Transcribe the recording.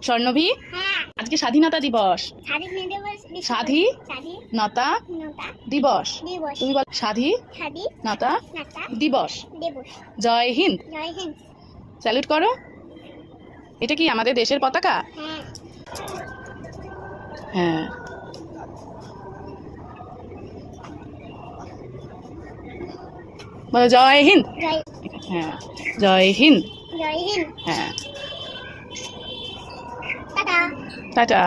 স্বর্ণভী, আজকে স্বাধীনতা দিবস। স্বাধীনতা দিবস। তুমি বল স্বাধীনতা দিবস। জয় হিন্দ। স্যালুট করো। এটা কি আমাদের দেশের পতাকা? হ্যাঁ। বলো জয় হিন্দ। হ্যাঁ, জয় হিন্দ। হ্যাঁ, টাটা।